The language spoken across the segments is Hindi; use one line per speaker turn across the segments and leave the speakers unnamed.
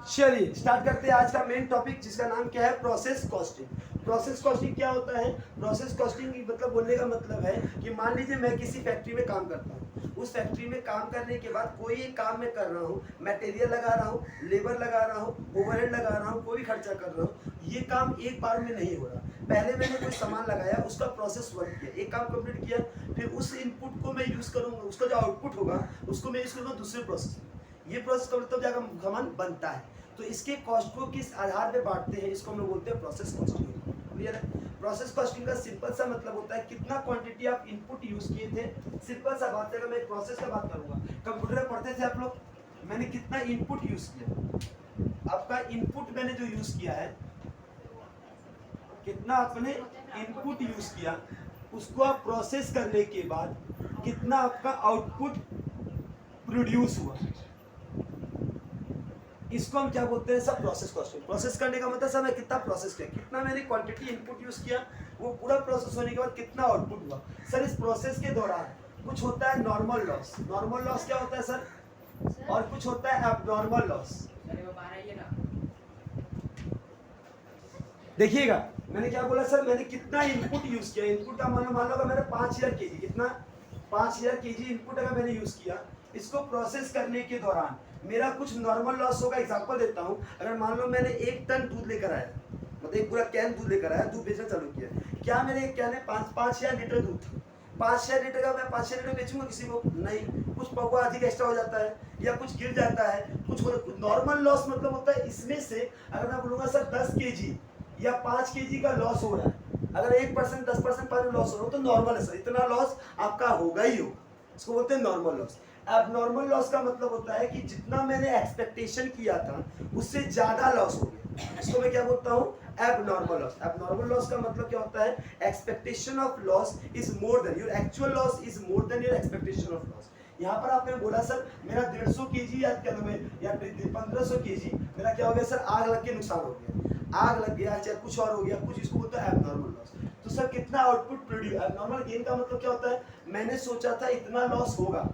चलिए स्टार्ट करते हैं आज का मेन टॉपिक, जिसका नाम क्या है, प्रोसेस कॉस्टिंग। प्रोसेस कॉस्टिंग क्या होता है? प्रोसेस कॉस्टिंग मतलब बोलने का मतलब है कि मान लीजिए मैं किसी फैक्ट्री में काम करता हूँ, उस फैक्ट्री में काम करने के बाद कोई एक काम मैं कर रहा हूँ, मटेरियल लगा रहा हूँ, लेबर लगा रहा हूँ, ओवरहेड लगा रहा हूँ, कोई खर्चा कर रहा हूँ, ये काम एक बार में नहीं हो रहा। पहले मैंने कोई सामान लगाया, उसका प्रोसेस वर्क किया, एक काम कंप्लीट किया, फिर उस इनपुट को मैं यूज करूंगा, उसका जो आउटपुट होगा उसको मैं यूज करूंगा दूसरे प्रोसेस में। ये प्रोसेस का मतलब जाकर सामान बनता है। तो इसके कॉस्ट को किस आधार पे बांटते हैं, इसको हम लोग बोलते हैं प्रोसेस कॉस्टिंग। क्लियर है? प्रोसेस कॉस्टिंग का सिंपल सा मतलब होता है कितना क्वांटिटी आप इनपुट यूज किए थे। सिंपल सा बात है, अगर मैं एक प्रोसेस का बात करूंगा, कंप्यूटर में पढ़ते थे आप लोग, मैंने कितना इनपुट यूज किया, आपका इनपुट मैंने जो यूज किया है, कितना आपने इनपुट यूज किया, उसको आप प्रोसेस करने के बाद कितना आपका आउटपुट प्रोड्यूस हुआ, इसको हम क्या बोलते हैं, सब प्रोसेस कॉस्टिंग। प्रोसेस करने का मतलब सब मैं कितना प्रोसेस किया, कितना मैंने क्वांटिटी इनपुट यूज किया, वो पूरा प्रोसेस होने के बाद कितना आउटपुट हुआ। सर इस प्रोसेस के दौरान कुछ होता है नॉर्मल लॉस। नॉर्मल लॉस क्या होता है सर? और कुछ होता है एबनॉर्मल लॉस। देखिएगा मैंने क्या बोला सर, मैंने कितना इनपुट यूज किया। इनपुट का मान लो मैंने 5000 केजी, कितना 5000 केजी इनपुट अगर मैंने यूज किया, इसको प्रोसेस करने के दौरान मेरा कुछ नॉर्मल लॉस होगा। एग्जांपल देता हूं, अगर मान लो मैंने 1 टन दूध लेकर आया, मतलब एक पूरा कैन दूध लेकर आया, दूध बेचना चालू किया, क्या मेरे एक कैन है 5000 लीटर दूध, 5000 लीटर का मैं 5000 लीटर बेचूंगा किसी को? नहीं। कुछ पौवा अधिक एक्स्ट्रा हो जाता है या कुछ गिर जाता है, कुछ नॉर्मल लॉस मतलब होता है इसमें से। अगर मैं बोलूंगा सर 10 केजी या 5 केजी का लॉस हो रहा है, अगर 1% 10% पर लॉस हो रहा हो तो नॉर्मल है सर, इतना लॉस आपका होगा ही होगा, इसको बोलते हैं नॉर्मल लॉस। अब नॉर्मल लॉस का मतलब होता है कि जितना मैंने एक्सपेक्टेशन किया था उससे ज्यादा लॉस हो गया, इसको मैं क्या बोलता हूँ, एबनॉर्मल लॉस। एबनॉर्मल लॉस का मतलब क्या होता है, expectation of loss is more than your actual loss is more than your expectation of loss. यहाँ पर आपने बोला सर मेरा 150 केजी या 1500 केजी मेरा क्या हो गया सर, आग लग के नुकसान हो गया, आग लग गया चाहे कुछ और हो गया, कुछ इसको बोलता है एबनॉर्मल लॉस। तो सर कितना आउटपुट प्रोड्यूस। एबनॉर्मल गेन का मतलब क्या होता है, मैंने सोचा था इतना लॉस होगा,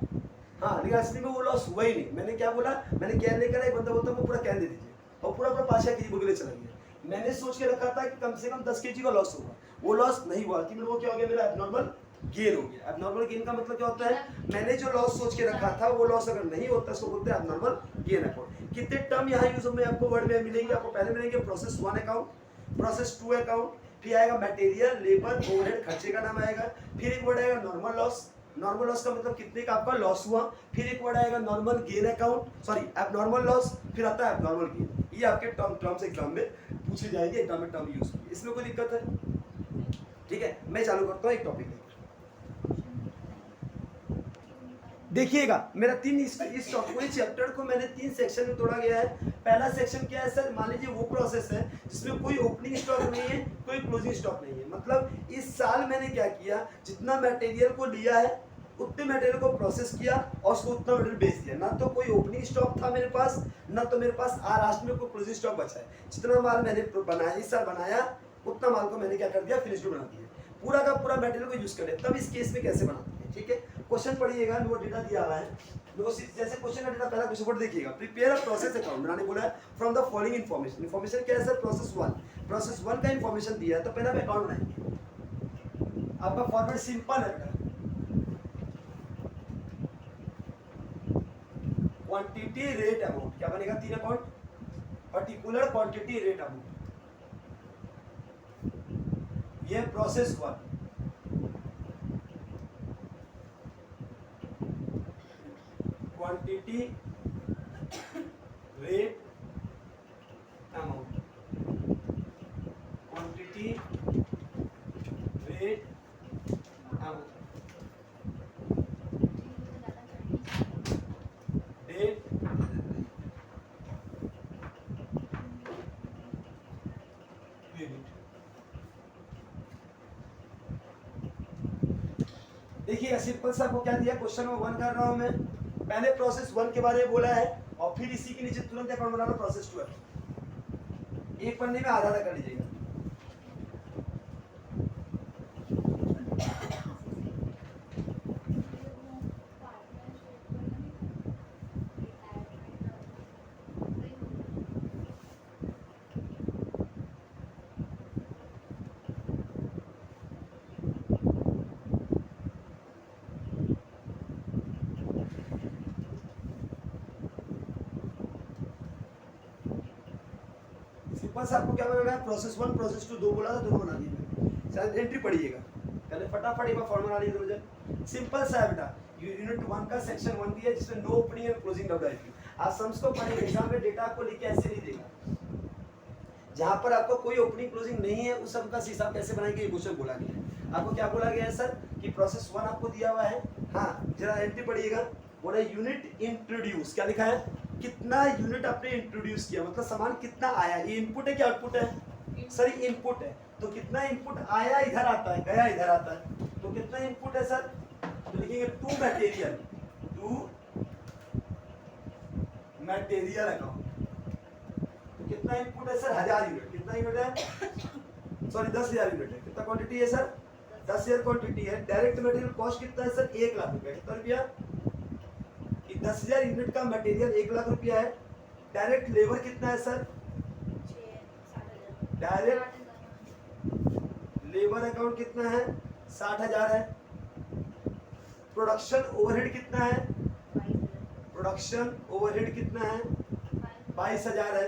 हाँ, लेकिन असली में वो लॉस हुआ ही नहीं। मैंने क्या बोला, मैंने कैन लेकर एक बंदा बोलता है पूरा कैन दे दीजिए, और पूरा 5 केजी बोल के चला गया। मैंने सोच के रखा था कि कम से कम 10 केजी का लॉस होगा, वो लॉस नहीं हुआ, कि वो क्या हो गया, मेरा एबनॉर्मल गेन हो गया। एबनॉर्मल गेन का मतलब क्या होता है, मैंने जो लॉस सोच के रखा था वो लॉस अगर नहीं होता, इसको बोलते हैं एबनॉर्मल गेन अकाउंट। कितने टर्म यहाँ यूज में आपको वर्ड में मिलेंगे, आपको पहले मिलेंगे प्रोसेस 1 अकाउंट, प्रोसेस 2 अकाउंट, फिर आएगा मटेरियल, लेबर, ओवरहेड, खर्चे का नाम आएगा, फिर एक वर्ड आएगा नॉर्मल लॉस। नॉर्मल लॉस का मतलब कितने का आपका लॉस हुआ, फिर एक वर्ड आएगा normal gain account, sorry abnormal loss, फिर आता है एबनॉर्मल गेन। ये आपके टर्म्स एग्जाम में पूछे जाएंगे, एग्जाम में टर्म यूज किए, इसमें कोई दिक्कत है? ठीक है, मैं चालू करता हूँ एक टॉपिक। देखिएगा मेरा इस पूरे चैप्टर को मैंने 3 सेक्शन में तोड़ा गया है। पहला सेक्शन क्या है सर, मान लीजिए वो प्रोसेस है जिसमें कोई ओपनिंग स्टॉक नहीं है, कोई क्लोजिंग स्टॉक नहीं है। मतलब इस साल मैंने क्या किया, जितना मटेरियल को लिया है उतने मटेरियल को प्रोसेस किया और उसको उतना मटेरियल बेच दिया। ना तो कोई ओपनिंग स्टॉक था मेरे पास, ना तो मेरे पास लास्ट में कोई क्लोजिंग स्टॉक बचा है। जितना माल मैंने बनाया इस साल बनाया, उतना माल को मैंने क्या कर दिया, फिनिश्ड बना दिया, पूरा का पूरा मटेरियल को यूज कर लिया। तब इस केस में कैसे बनाते हैं, ठीक है? क्वेश्चन पढ़िएगा, वो डेटा दिया हुआ है, जैसे क्वेश्चन का डेटा पहला क्वेश्चन पढ़ देखिएगा। प्रिपेयर अ प्रोसेस अकाउंट, मैंने बोला है from the following information. Information क्या है सर, प्रोसेस 1। प्रोसेस 1 का इन्फॉर्मेशन दिया है, तो पहला मैं अकाउंट बनाएंगे। आपका फॉर्मेट सिंपल है, क्वांटिटी रेट अमाउंट। क्या बनेगा, 3 account, particular quantity rate amount, ये process 1। Quantity rate amount, quantity rate amount, डेट क्रेडिट। देखिए सिंपल सा, आपको क्या दिया, क्वेश्चन नंबर 1 कर रहा हूं मैं। पहले प्रोसेस 1 के बारे में बोला है और फिर इसी के नीचे तुरंत अकाउंट बना लो प्रोसेस 2 अकाउंट। एक पन्ने में आधा आधा कर लीजिएगा। सिंपल से आपको क्या बनाना है, प्रोसेस 1 प्रोसेस 2 दो बोला था, दोनों बना दिए। शायद एंट्री पढ़िएगा पहले, फटाफट एक बार फॉर्मूला डालिए मुझे। सिंपल सा है बेटा, यूनिट 1 का सेक्शन 1 दिया जिसमें no opening and closing WIP. आप सम्स को पढ़ेंगे, एग्जाम में डेटा आपको लिख के ऐसे नहीं देगा, जहां पर आपको कोई ओपनिंग क्लोजिंग नहीं है उस सब का हिसाब कैसे बनाएंगे, ये क्वेश्चन बोला गया है। आपको क्या बोला गया है सर कि प्रोसेस 1 आपको दिया हुआ है, हाँ जरा एंट्री पढ़िएगा, बोला यूनिट इंट्रोड्यूस, क्या लिखा है, कितना यूनिट आपने इंट्रोड्यूस किया, मतलब सामान कितना आया। ये इनपुट है क्या आउटपुट है सर, ये इनपुट है, तो कितना इनपुट आया इधर आता है, गया इधर आता है, तो कितना इनपुट है सर, तो लिखेंगे to material, to material account. तो कितना इनपुट है सर, 1000 यूनिट, कितना यूनिट है सॉरी 10,000 यूनिट है, कितना क्वांटिटी है सर 10,000 क्वांटिटी है। डायरेक्ट मटेरियल कॉस्ट कितना है सर 1 लाख रुपया, कितना रुपया कि 10,000 यूनिट का मटेरियल 1 लाख रुपया है। डायरेक्ट लेबर कितना है सर, डायरेक्ट लेबर अकाउंट कितना है 60,000 है। प्रोडक्शन ओवरहेड कितना है, प्रोडक्शन ओवरहेड कितना है 22,000 है।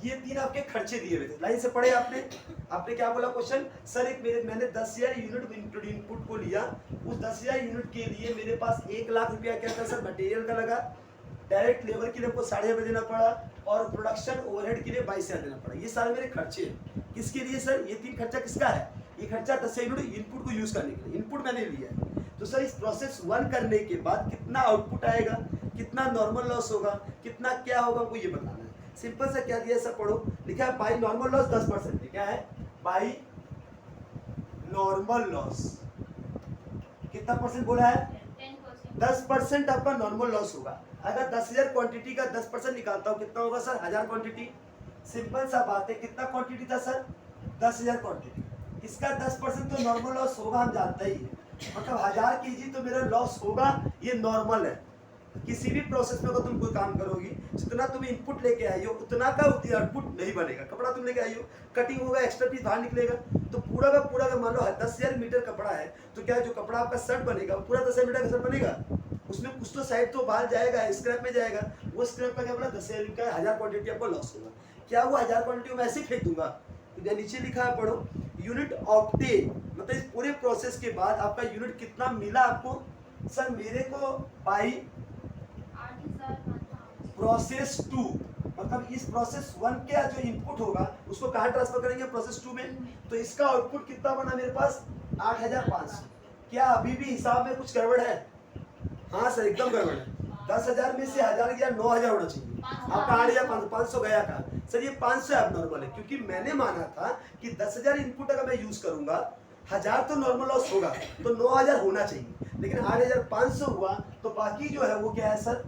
ये तीन आपके खर्चे दिए हुए थे, लाइन से पढ़े आपने। आपने क्या बोला क्वेश्चन सर, एक मैंने 10,000 यूनिट इनपुट को लिया, उस 10,000 यूनिट के लिए मेरे पास 1 लाख रुपया क्या था सर मटेरियल का लगा, डायरेक्ट लेबर के लिए हमको 5,500 देना पड़ा, और प्रोडक्शन ओवरहेड के लिए 22,000 देना पड़ा। ये सारे मेरे खर्चे हैं। किसके लिए सर, ये तीन खर्चा किसका है, ये खर्चा 10,000 यूनिट इनपुट को यूज करने के लिए, इनपुट मैंने लिया है। तो सर इस प्रोसेस 1 करने के बाद कितना आउटपुट आएगा, कितना नॉर्मल लॉस होगा, कितना क्या होगा, हमको ये बताना है। सिंपल सा क्या दिया सर, पढ़ो, लिखा है बाई नॉर्मल लॉस 10% है, क्या है बाई नॉर्मल लॉस, कितना परसेंट बोला है 10% आपका नॉर्मल लॉस होगा। अगर 10,000 क्वांटिटी का 10% निकालता हूँ कितना होगा सर 1000 क्वांटिटी। सिंपल सा बात है, कितना क्वांटिटी था सर 10,000 क्वांटिटी, इसका 10% तो नॉर्मल लॉस होगा, हम जानते ही है, मतलब 1000 केजी तो मेरा लॉस होगा, ये नॉर्मल है। किसी भी प्रोसेस में अगर तुम कोई काम करोगी, जितना तुम इनपुट लेके आई हो उतना का आउटपुट नहीं बनेगा। कपड़ा तुम लेके आई हो, कटिंग होगा, एक्स्ट्रा पीस बाहर निकलेगा, तो पूरा का पूरा मान लो 10,000 मीटर कपड़ा है, तो क्या जो कपड़ा आपका शर्ट बनेगा पूरा 10,000 मीटर का शर्ट बनेगा, उसमें कुछ तो साइड तो बाहर जाएगा, स्क्रैप में जाएगा, वो स्क्रैप का क्या बोला 10,000 का 1000 क्वांटिटी आपको लॉस होगा। क्या वो 1000 क्वांटिटी में ऐसे ही फेंक दूंगा, तो नीचे लिखा है पढ़ो, यूनिट ऑप्टेन, मतलब इस पूरे प्रोसेस के बाद आपका यूनिट कितना मिला आपको सर, मेरे को बाई प्रोसेस 2, मतलब इस प्रोसेस 1 का जो इनपुट होगा उसको कहाँ ट्रांसफर करेंगे प्रोसेस 2 में, तो इसका आउटपुट कितना बना मेरे पास 8,500। क्या अभी भी हिसाब में कुछ गड़बड़ है, हाँ सर एकदम गड़बड़ है। 10,000 में से 1000 गया 9,000 होना चाहिए, आपका 8,500 गया का सर, ये 500 अब नॉर्मल है, क्योंकि मैंने माना था कि 10,000 इनपुट अगर मैं यूज करूंगा 1000 तो नॉर्मल लॉस होगा, तो 9,000 होना चाहिए, लेकिन 8,500 हुआ, तो बाकी जो है वो क्या है सर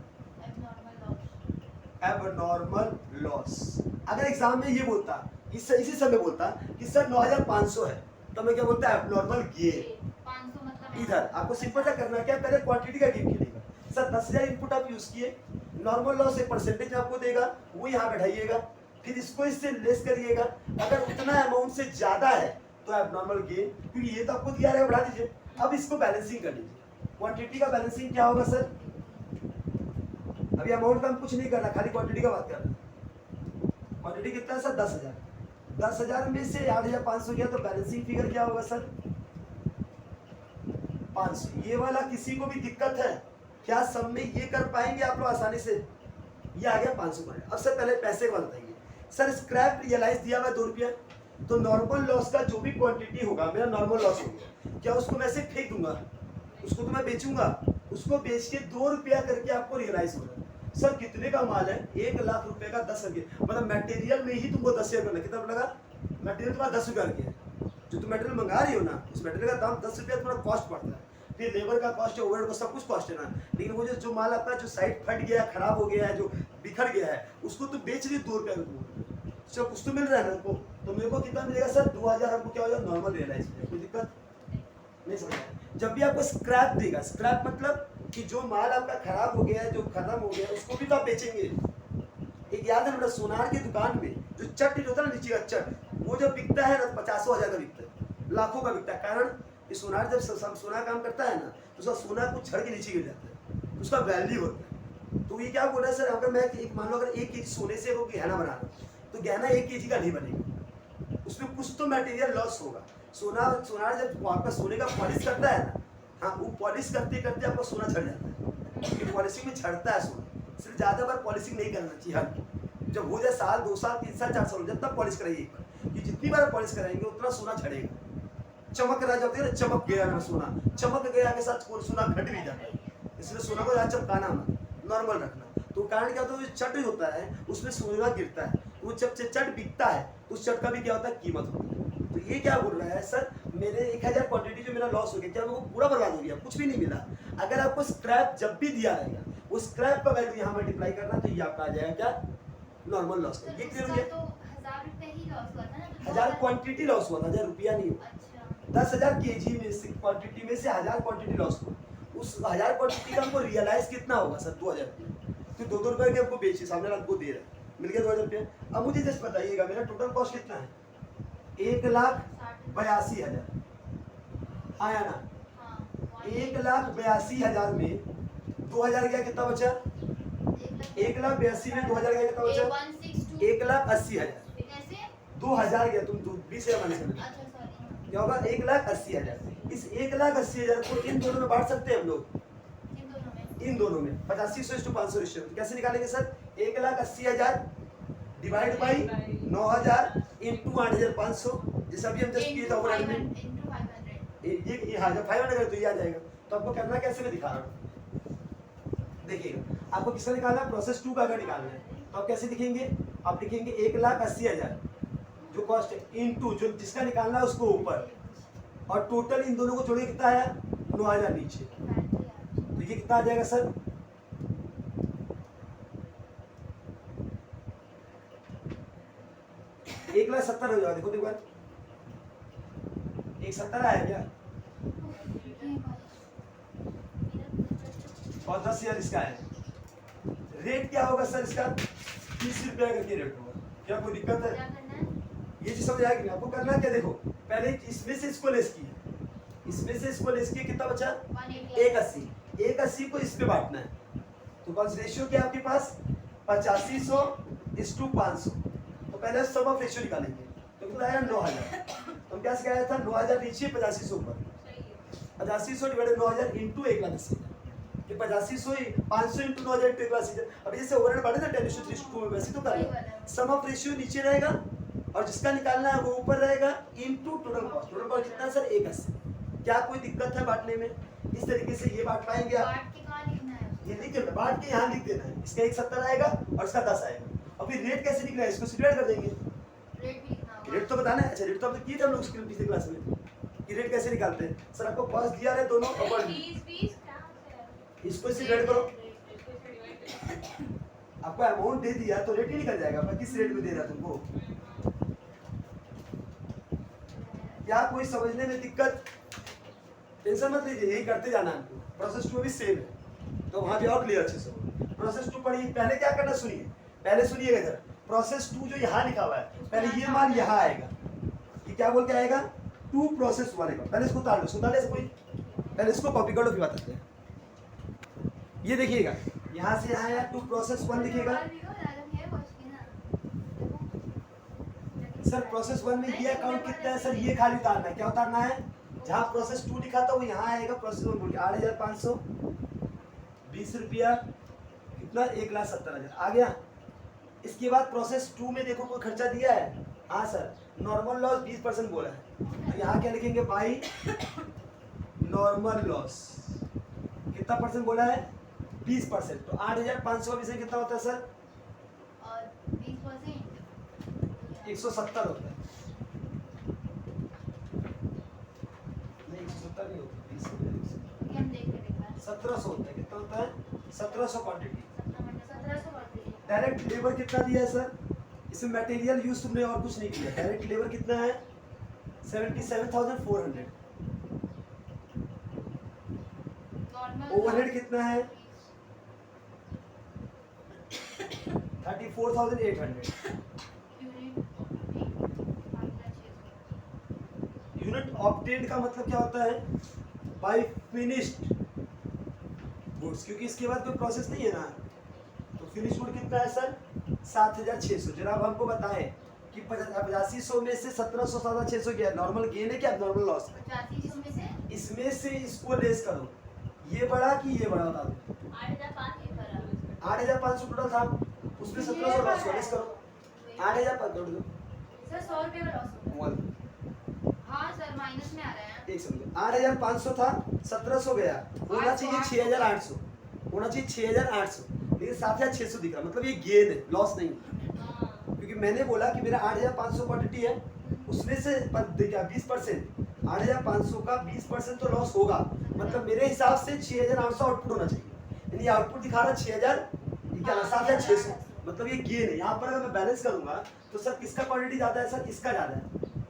एबनॉर्मल लॉस। अगर एग्जाम में ये बोलता, इसी समय बोलता कि सर 9,500 है, तो मैं क्या बोलता एबनॉर्मल गेन। इधर आपको सिंपल सा करना क्या, पहले क्वांटिटी का गेम खेलेगा सर, 10,000 इनपुट आप यूज किए, नॉर्मल लॉस एक परसेंटेज आपको देगा, वो यहाँ बैठाइएगा, फिर इसको इससे लेस करिएगा, अगर उतना अमाउंट से ज्यादा है तो एबनॉर्मल गेन, क्योंकि ये तो आपको दिया रहेगा, बढ़ा दीजिए। अब इसको बैलेंसिंग कर लीजिए, क्वांटिटी का बैलेंसिंग क्या होगा सर, अभी अमाउंट का हम कुछ नहीं करना, खाली क्वांटिटी का बात करना। क्वांटिटी कितना है सर 10,000, 10,000 में से 8,500 गया, तो बैलेंसिंग फिगर क्या होगा सर 500। ये वाला किसी को भी दिक्कत है क्या, सब में ये कर पाएंगे आप लोग आसानी से, ये आ गया 500 पर। अब सर पहले पैसे का बताइए सर, स्क्रैप रियलाइज दिया हुआ 2 रुपया, तो नॉर्मल लॉस का जो भी क्वांटिटी होगा मेरा नॉर्मल लॉस हो गया, क्या उसको मैं ऐसे फेंक दूंगा, उसको तो मैं बेचूंगा, उसको बेच के 2 रुपया करके आपको रियलाइज होगा। सर कितने का माल है 1 लाख रुपए का 10 रुपये, मतलब मटेरियल में ही तुमको 10,000 रुपये कितना लगा, मटेरियल तुम्हारा 10 रुपया के है, जो तुम मटेरियल मंगा रही हो ना उस मटेरियल का दाम 10 रुपया तुम्हारा कॉस्ट पड़ता है, फिर लेबर का कॉस्ट है, ओवरहेड का सब कुछ कॉस्ट है ना, लेकिन वो जो माल आपका जो साइड फट गया, खराब हो गया है, जो बिखर गया है, उसको तो बेच रही 2 रुपया में, सर कुछ तो मिल रहा है ना हमको, तो मेरे को कितना मिलेगा सर 2,000, हमको क्या हो जाएगा नॉर्मल रियलाइज, कोई दिक्कत नहीं समझ। जब भी आपको स्क्रैप देगा, स्क्रैप मतलब कि जो माल आपका खराब हो गया है, जो खत्म हो गया है, उसको भी तो आप बेचेंगे। एक याद है मेरा सोनार की दुकान में जो चट होता है ना नीचे का चट, वो जब बिकता है ना 50,000 का बिकता है, लाखों का बिकता है, कारण कि सोनार जब सोना काम करता है ना तो उसका सोना कुछ झड़ के नीचे गिर जाता है, उसका वैल्यू होता है। तो ये क्या बोल रहा है सर, अगर मैं एक मान लो अगर 1 केजी सोने से वो गहना बना रहा हूँ, तो गहना 1 kg का नहीं बनेगा, उसमें कुछ तो मटेरियल लॉस होगा। सोनार जब आपका सोने का पॉलिश करता है ना, हाँ, वो पॉलिश करते करते आपका सोना झड़ जाता है, क्योंकि पॉलिशिंग में झड़ता है सोना, इसलिए ज़्यादा बार पॉलिशिंग नहीं करना चाहिए। हर जब हो जाए साल 2 साल 3 साल 4 साल हो जाए तब पॉलिश कराइए, कि जितनी बार पॉलिश कराएंगे उतना सोना झड़ेगा। चमक रहा जाते हैं, चमक गया ना सोना, चमक गया के साथ सोना घट भी जाता है, इसलिए सोना को ज़्यादा चमकाना मत, नॉर्मल रखना। तो कारण क्या होता है, जो चट होता है उसमें सोना गिरता है, वो जब चट बिकता है तो उस चट का भी क्या होता है, कीमत होती है। तो ये क्या बोल रहा है सर, मेरे 1000 क्वांटिटी जो मेरा लॉस हो गया, क्या वो पूरा बर्बाद हो गया, कुछ भी नहीं मिला। अगर आपको स्क्रैप जब भी दिया रहेगा, वो स्क्रैप का वैल्यू यहाँ मल्टीप्लाई करना, तो ये आपका आ जाएगा क्या, नॉर्मल लॉस। ये क्लियर हो गया।
तो 1000 रुपए ही लॉस हुआ था ना,
1000 क्वांटिटी लॉस हुआ था, 1000 रुपया नहीं हुआ।
अच्छा
10,000 केजी में से क्वांटिटी में से 1000 क्वांटिटी लॉस हुआ। उस 1000 क्वांटिटी का हमको रियलाइज कितना होगा सर, 2000 रुपये। तो 2-2 रुपए के हमको बेचिए, सामने आपको दे रहा है, मिल गया 2000 रुपये। अब मुझे जस्ट बताइएगा मेरा टोटल कॉस्ट कितना है, 1,82,000 आया ना।
हाँ
1,82,000 में 2000 गया, कितना बचा, 1,82,000 में 2000 गया, कितना बचा, 1,80,000।
कैसे
2000 गया, तुम 20,000 माइनस कर,
अच्छा सॉरी
क्या होगा, 1,80,000। इस 1,80,000 को इन दोनों में बांट सकते हैं हम लोग, इन दोनों में 8500:500 रेशियो। कैसे निकालेंगे सर, 1,80,000 डिवाइड बाई 9,000 इंटू 8,500, जैसा भी हम जस्ट किए थे ओवरहेड में,
into 500
ये हाँ, जब 500 अगर तो ये आ जाएगा। तो आपको करना कैसे, मैं दिखा रहा हूँ, देखिएगा। आपको किसका निकालना है, प्रोसेस 2 का अगर निकालना है तो आप कैसे लिखेंगे, आप लिखेंगे 1,80,000 जो कॉस्ट है, इंटू जो जिसका निकालना है उसको ऊपर, और टोटल इन दोनों को जोड़े कितना है, 9,000 नीचे। तो ये कितना आ जाएगा सर, एक 1,70,000 हो जाएगा। देखो एक बार, 1,70,000 आया क्या, और 10,000 इसका है। रेट क्या होगा सर इसका, 30 रुपया करके रेट होगा। क्या कोई दिक्कत है,
क्या करना है
ये चीज समझ आएगी। आपको करना क्या, देखो पहले इसमें से इसको लेस किया, इसमें से इसको लेस किया, कितना बचा, 180। 180 को इस पे बांटना है, तो कौन सा रेशियो क्या है आपके पास, 8500:500। तो पहले सम ऑफ रेशियो निकालेंगे, तो कितना आया, 9,000। तो हम क्या सिखाया था, 9,000 नीचे 8500 ऊपर, 8500 डिवाइडेड 9,000 इंटू 1,80,000। कि 8500 500 इंटू 9,000 इंटू 1,80,000। अभी जैसे ओवरहेड बढ़े ना 10:3 वैसे तो कर लो, सम ऑफ रेशियो नीचे रहेगा और जिसका निकालना है वो ऊपर रहेगा, into total cost. Total cost कितना सर, 180। क्या कोई दिक्कत है बांटने में, इस तरीके से ये बांट पाएंगे आप,
बांट के कहाँ लिखना है
ये लिख के बांट के यहाँ लिख देना है, इसका 170 आएगा और इसका 10 आएगा। और फिर रेट कैसे निकला है, इसको डिवाइड कर देंगे।
रेट भी लिखना होगा
रेट तो बताना है, अच्छा रेट तो आपने किए थे हम लोग उसके पिछले क्लास में, कि रेट कैसे निकालते हैं। सर आपको कॉस्ट दिया है दोनों, और इसको इससे डिवाइड करो, आपको अमाउंट दे दिया तो रेट ही निकल जाएगा, पर किस रेट में दे रहा है तुमको। क्या कोई समझने में दिक्कत, टेंशन मत लीजिए, यही करते जाना है। प्रोसेस 2 भी सेम है, तो वहां भी और क्लियर अच्छे से हो। प्रोसेस 2 पढ़िए, पहले क्या करना सुनिए, पहले सुनिएगा इधर। प्रोसेस 2 जो यहाँ लिखा हुआ है, पहले ये मान यहाँ आएगा, ये क्या बोल के आएगा, 2 प्रोसेस 1 आएगा। पहले इसको उतार लो, उतारने से कोई, पहले इसको कॉपी कर लो फिर बताते हैं। ये देखिएगा, यहाँ से यहाँ आया 2 प्रोसेस 1 लिखिएगा। सर प्रोसेस 1 में ये अकाउंट कितना है सर, ये खाली उतारना है। क्या उतारना है, जहाँ प्रोसेस 2 लिखा था वो यहाँ आएगा, प्रोसेस 1 बोल के 8,500 20 रुपया, कितना, 1,70,000 आ गया। इसके बाद प्रोसेस 2 में देखो कोई खर्चा दिया है, हाँ सर, नॉर्मल लॉस 20% बोला है, तो यहाँ क्या लिखेंगे, बाई नॉर्मल लॉस कितना परसेंट बोला है, 20%। तो 8,500 का कितना होता है सर,
और 20%
170 होता है, नहीं 170 नहीं होता, 20
हम देख रहे हैं
1700 होता है। कितना होता है, 1700 क्वांटिटी।
1700 कर दीजिए।
डायरेक्ट लेबर कितना दिया है सर, इसमें मटेरियल यूज तुमने और कुछ नहीं किया। डायरेक्ट लेबर कितना है, 77,400। ओवरहेड कितना है, 34,800। यूनिट ऑब्टेन्ड का मतलब क्या होता है, बाय फिनिश्ड गुड्स, क्योंकि इसके बाद कोई प्रोसेस नहीं है ना, तो फिनिश गुड कितना है सर 7600। जनाब हमको बताएं कि 8500 में से 1700 ज्यादा 600 क्या नॉर्मल गेन है क्या नॉर्मल लॉस है?
8500 में से
इसमें से इसको लेस करो, ये बड़ा कि ये बड़ा बता दो।
8500 बराबर
8500 टोटल था, उसमें 1700 लॉस हुआ, लेस करो 8500 जोड़ दो।
सर 100 रुपए का लॉस हो
वन
गया। हाँ सर माइनस में आ रहा है।
एक समझो 8500 था 1700 गया, होना चाहिए 6800, होना चाहिए 6800, लेकिन 7600 दिख रहा, मतलब ये गेन है लॉस नहीं है।
हाँ
क्योंकि मैंने बोला कि मेरा 8500 क्वांटिटी है, उसमें से क्या 20%, 8500 का 20% तो लॉस होगा, मतलब मेरे हिसाब से 6800 आउटपुट होना चाहिए, यानी आउटपुट दिखा रहा है 7600, मतलब ये गेन है। यहाँ पर अगर मैं बैलेंस करूंगा तो सर किसका क्वांटिटी ज्यादा है? सर इसका ज्यादा है,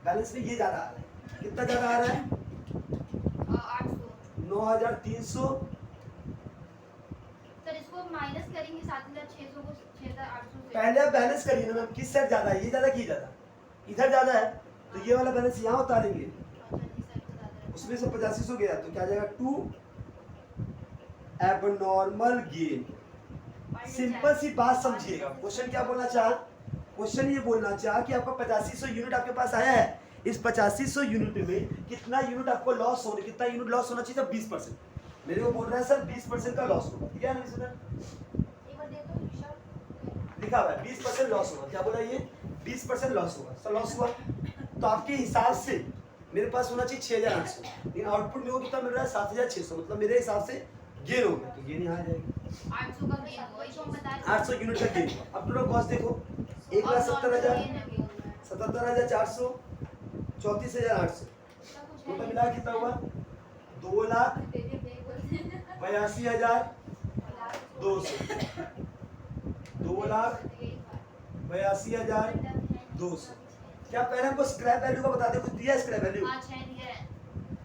बैलेंस में ये ज्यादा आ रहा है। कितना ज्यादा आ रहा है?
800।
9300।
सर इसको माइनस करेंगे 7600 को 6800 से।
पहले आप बैलेंस करिए ना मैम, किस साइड ज्यादा है, ये ज्यादा कि ज्यादा, इधर ज्यादा है तो ये वाला बैलेंस यहाँ उतारेंगे,
अच्छा जी सर तो ज्यादा है।
उसमें से 8500 गया तो क्या आ जाएगा 2 एबनॉर्मल गेन। सिंपल सी बात समझिएगा, क्वेश्चन क्या बोलना चाहा? क्वेश्चन ये बोलना चाहा कि आपका 8500 यूनिट आपके पास आया है, इस 8500 यूनिट में कितना यूनिट आपको लॉस होने, कितना यूनिट लॉस होना चाहिए? 20%। मेरे को बोल रहा है सर 20% का लॉस होगा, ठीक है ना?
एक बार दे दो हिसाब।
लिखा हुआ है 20% लॉस होगा, क्या बोला ये 20% लॉस होगा। सर लॉस हुआ तो आपके हिसाब से मेरे पास होना चाहिए 6800, लेकिन आउटपुट मेरे को कितना मिल रहा है 7600, मतलब मेरे हिसाब से गेन हो गया, तो गेन यहाँ आ जाएगी
800 का गेन हुआ इसको हम बता रहे
800 यूनिट का गेन हुआ। अब टोटल कॉस्ट देखो 1,70,000, 77,400, 34,800, टोटल मिला के कितना हुआ 2,82,200, 2,82,200। क्या पहले हमको स्क्रैप वैल्यू का बता दे, कुछ दिया स्क्रैप वैल्यू?
हाँ 6 दिया है।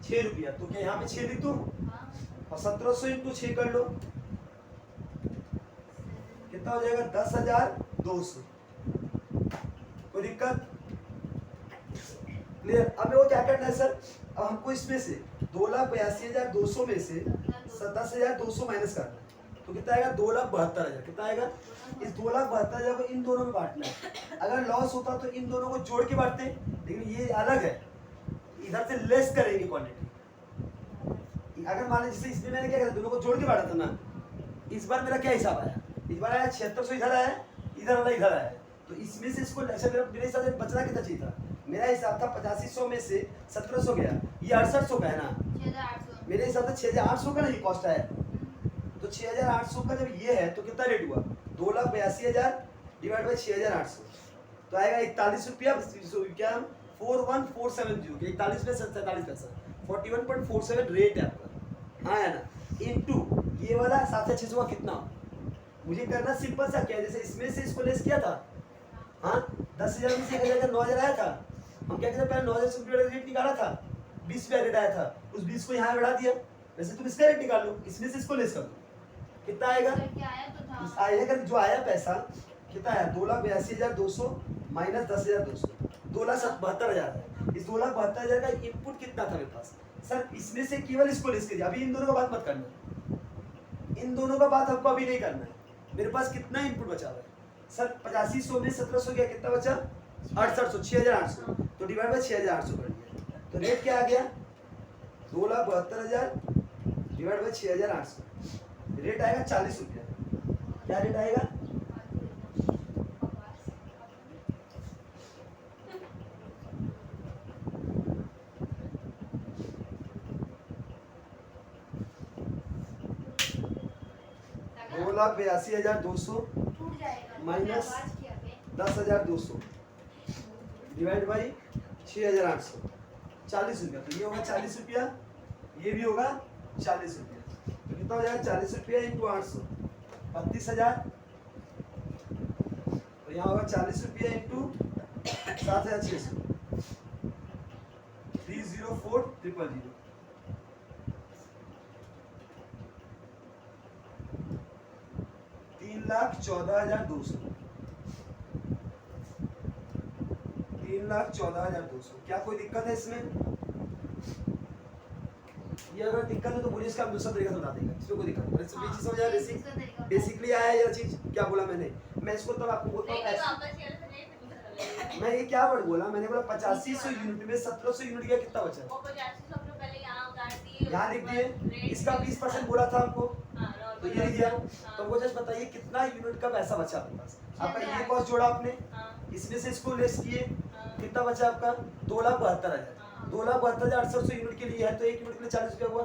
6 रुपया, तो क्या यहाँ पे 6 लिख दूं
हाँ
और 1700 इंटू 6 कर लो, कितना हो जाएगा 10,200। कोई दिक्कत? क्लियर? अब वो क्या करना है सर, अब हमको इसमें से 2,82,200 में से 10,200 माइनस करना है, तो कितना आएगा 2,72,000। कितना आएगा? इस 2,72,000 को इन दोनों में बांटना है। अगर लॉस होता तो इन दोनों को जोड़ के बांटते, लेकिन ये अलग है, इधर से लेस करेंगे क्वांटिटी। अगर मान लीजिए इसमें मैंने क्या किया, दोनों को जोड़ के बांटा था ना, इस बार मेरा क्या हिसाब आया, इस बार आया 7600 इधर आया, इधर वाला इधर आया, तो इसमें से इसको अच्छा मेरे हिसाब से बचना कितना चाहिए था? मेरा हिसाब था 8500 में से 1700 गया, ये 6800 का है ना,
6800।
मेरे हिसाब से 6800 का नहीं कॉस्ट है, तो 6800 का जब ये है तो कितना रेट हुआ 2,82,000 डिवाइड बाई 6800, तो आएगा 41 रुपया क्या 41,470 के 41 में 47 पैसा 41.47 रेट है आपका, हाँ है ना, इनटू ये वाला 7600 का कितना, मुझे करना सिंपल सा क्या है, जैसे इसमें से इसको लेस किया था, हाँ 10,000 में से 1,000 9,000 आया था, हम क्या कहते पहले 9,000 से रेट निकाला था, 20 रुपया रेट आया था, उस 20 को यहाँ बढ़ा दिया, वैसे तुम इसका रेट निकाल लो, इसमें से इसको लेस कर दो, कितना आएगा?
सर क्या आया तो था।
आएगा जो आया पैसा कितना आया 2,82,200 माइनस 10,200, 2,72,000 है। इस 2,72,000 का इनपुट कितना था मेरे पास? सर इसमें से केवल इसको लेस करिए, अभी इन दोनों का बात मत करना, इन दोनों का बात हमको अभी नहीं करना है। मेरे पास कितना इनपुट बचा हुआ है सर? 8500 में 1700 गया, कितना बचा 6800, 6,800, तो डिवाइड बाय 6,800 कर दिया, तो रेट क्या आ गया 2,72,000 डिवाइड बाय 6,800, रेट आएगा 40 रुपया। क्या रेट आएगा?
लगा?
2,82,200
टूट जाएगा
माइनस
आवाज किया पे
10,200 डिवाइड बाई 6,800, 40 रुपया, तो ये होगा 40 रुपया, ये भी होगा 40 रुपया, तो कितना हो जाएगा 40 रुपया इंटू 800 32,000, तो यहाँ होगा 40 रुपया इंटू 7,600 304,000 3,14,200 3,14,200। क्या कोई दिक्कत है इसमें? ये अगर दिक्कत है तो बोलिए, इसका दूसरा तरीका बता देगा, इसमें कोई दिक्कत नहीं,
हाँ,
समझ आ रही है?
इसका तरीका
बेसिकली आया ये चीज, क्या बोला मैंने, मैं इसको तब आपको बोलता हूँ मैं ये क्या वर्ड बोला, मैंने बोला 8500 यूनिट में 1700 यूनिट का कितना बचा, यहाँ लिख दिए, इसका 20% बोला था आपको, तो ये लिख दिया। तो वो जस्ट बताइए कितना यूनिट का पैसा बचा आपके पास, आपका ये कॉस्ट जोड़ा आपने, इसमें से इसको लेस किए, कितना बचा आपका 2,72,000, 2,72,800 यूनिट के लिए है, तो एक यूनिट के लिए 40 रुपया हुआ,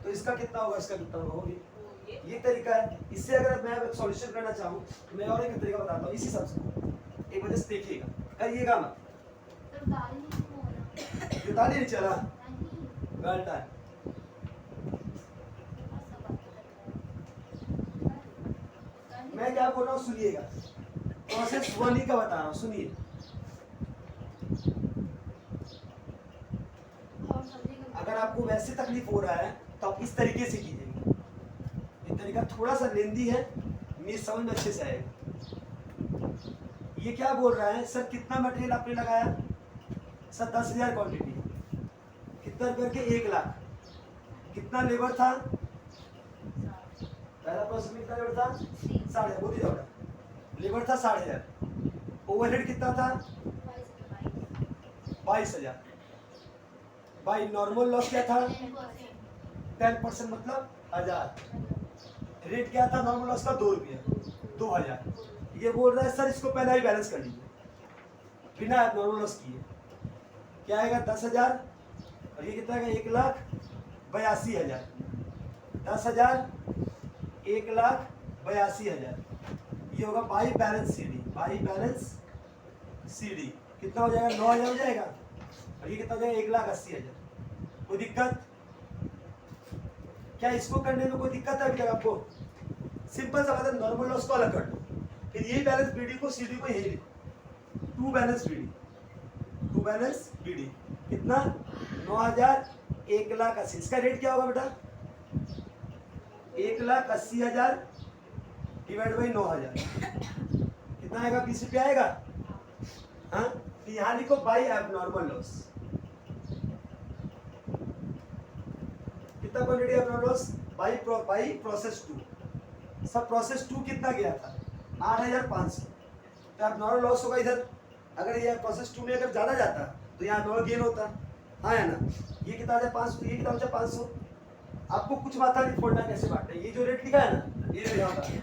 तो इसका कितना होगा, इसका कितना होगा, ये तरीका है। इससे अगर मैं सॉल्यूशन करना चाहूँ तो मैं और एक तरीका बताता हूँ, इसी सबसे एक वजह से देखिएगा, करिएगा मत, जुटाली नहीं चला गलत है। मैं क्या बोल रहा हूँ सुनिएगा, प्रोसेस 1 ही का बता रहा हूँ, सुनिए। अगर आपको वैसे तकलीफ हो रहा है तो आप इस तरीके से कीजिएगा, ये तरीका थोड़ा सा लेंदी है, मेरी समझ में अच्छे से आएगा। ये क्या बोल रहा है सर, कितना मटेरियल आपने लगाया सर, 10,000 क्वांटिटी, कितना करके 1 लाख, कितना लेबर था, पहला प्रोसेस में कितना लेबर था 5,500, बहुत ही ज्यादा लेबर था 5,500, ओवरहेड कितना था 22,000, बाई नॉर्मल लॉस क्या था 10% मतलब 1,000, रेट क्या था नॉर्मल लॉस का 2 रुपये, 2,000। ये बोल रहा है सर इसको पहले ही बैलेंस कर लीजिए बिना नॉर्मल लॉस किए, क्या आएगा 10,000 और ये कितना आएगा 1,82,000, 10,000 1,82,000, ये होगा by balance CD, by balance CD कितना हो जाएगा 9,000 हो जाएगा, और ये कितना हो जाएगा 1,80,000। कोई दिक्कत क्या, इसको करने में कोई दिक्कत है अभी तक आपको, सिंपल सा बात है, नॉर्मल लॉस को अलग कर दो, फिर यही बैलेंस बीडी को सीडी को यही लिखो, 2 बैलेंस बीडी, 2 बैलेंस बीडी कितना 9,000 1,80,000, इसका रेट क्या होगा बेटा 1,80,000 डिवाइड बाई 9,000 कितना आएगा 20 रुपया आएगा, हाँ तो यहाँ लिखो बाई एबनॉर्मल लॉस, कितना quantity abnormal loss by process 2, सब प्रोसेस 2 कितना गया था 8,500, तो एबनॉर्मल लॉस होगा इधर, अगर ये प्रोसेस 2 में अगर ज्यादा जाता तो यहाँ नॉर्मल गेन होता, हाँ है ना, ये कितना 500, ये कितना 500, आपको कुछ माथा नहीं फोड़ना कैसे बांटना है, ये जो रेट लिखा है ना ये रेट होता है,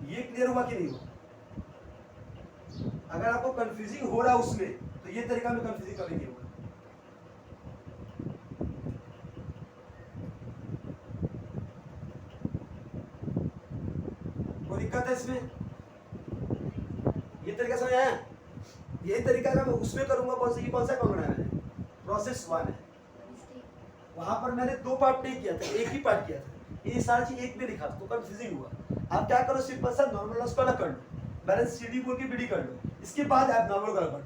ये क्लियर हुआ कि नहीं हुआ, अगर आपको कंफ्यूजिंग हो रहा है उसमें तो ये तरीका में कंफ्यूजिंग कभी नहीं होगा। कोई दिक्कत है इसमें, ये तरीका समझ आया, ये तरीका अगर मैं उसमें करूंगा कौन सा काम बनाया मैंने, प्रोसेस 1 है, वहां पर मैंने 2 पार्ट नहीं किया था, एक ही पार्ट किया था, ये सारी चीज एक में लिखा था तो कंफ्यूजिंग हुआ। आप क्या करो सिंपल सा नॉर्मल लॉस को अलग कर लो, बैलेंस सीडी बोल के बीडी कर लो, इसके बाद आप नॉर्मल को अलग कर लो,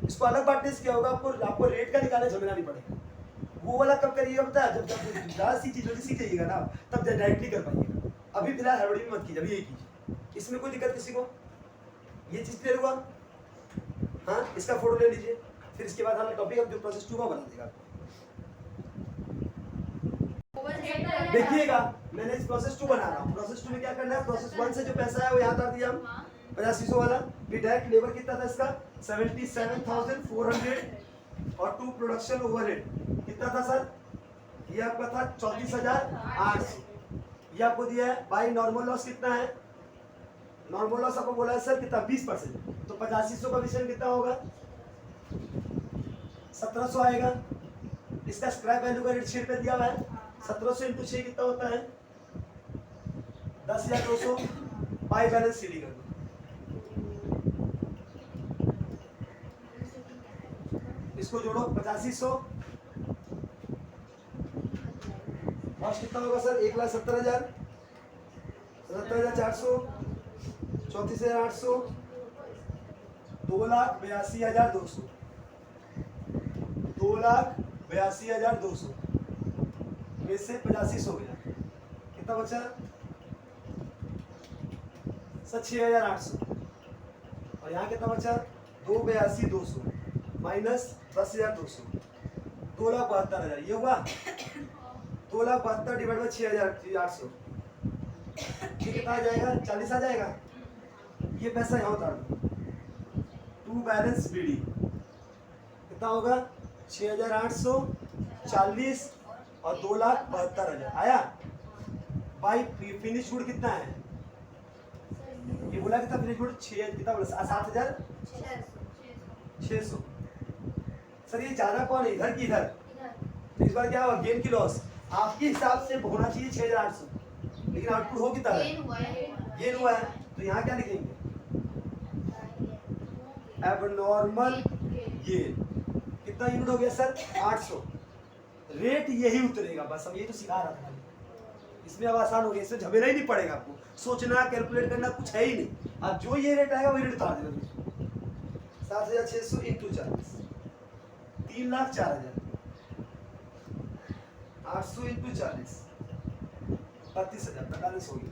इसको अलग बांटने से क्या होगा आपको रेट का निकालने झमेला नहीं पड़ेगा, वो वाला कब करिएगा पता है, जब ज्यादा सी चीज सीख जाइएगा ना तब डायरेक्टली कर पाइएगा, अभी फिलहाल हड़बड़ी में मत कीजिए, अभी यही कीजिए, इसमें कोई दिक्कत किसी को, ये चीज क्लियर हुआ, हाँ इसका फोटो ले लीजिए, फिर इसके बाद हम टॉपिक अब जो प्रोसेस 2 का बना देगा। देखिएगा मैंने इस प्रोसेस 2 बना रहा हूँ, प्रोसेस 2 में क्या करना है, प्रोसेस 1 से जो पैसा है वो यहाँ कर दिया हम 8500 वाला, फिर डायरेक्ट लेबर कितना था इसका 77,400 और 2 प्रोडक्शन ओवरहेड कितना था सर, ये आपका था 34,800, ये आपको दिया है, बाई नॉर्मल लॉस कितना है, नॉर्मल लॉस आपको बोला है सर कितना 20%, तो 8500 का विषय कितना होगा 1700 आएगा, इसका स्क्रैप वैल्यू का रेट शीट पे दिया हुआ है 1700 इंटू 6 कितना होता है 10,200, बाई बैलेंस सीडी कर दो, इसको जोड़ो 8500 कॉस्ट कितना होगा सर 1,70,000, 77,400, 34,800, 2,82,200, 2,82,200 में से 8500 हो गया, कितना बचा सर 6,800, और यहाँ कितना बचा 2,82,200 माइनस 10,200, 2,72,000, ये हुआ 2,72,000 डिवाइड बाई 6,800, ये कितना आ जाएगा? 40 आ जाएगा। ये पैसा यहाँ उतार दो। टू बैलेंस बीडी कितना होगा? 6,840 और 2,72,000 आया। बाई फिनिश गुड कितना है? ये बोला कितना फिनिश गुड? 6 कितना बोला? 7,600। सर ये ज्यादा कौन है, इधर की इधर? तो इस बार क्या हुआ? गेन की लॉस आपके हिसाब से होना चाहिए 6,800, लेकिन आउटपुट हो कितना है? गेन हुआ है। तो यहाँ क्या लिखेंगे? Abnormal gain. कितना यूनिट हो गया सर? 800। रेट यही उतरेगा, बस हम ये तो सिखा रहा था। इसमें अब आसान हो गया, इसमें झमेला ही नहीं पड़ेगा आपको, सोचना कैलकुलेट करना कुछ है ही नहीं। अब जो ये रेट आएगा वही रेट उतार देना। 7,600 इंटू 40, 3,04,000। 800 इंटू 40, 32,000, 45 हो गया।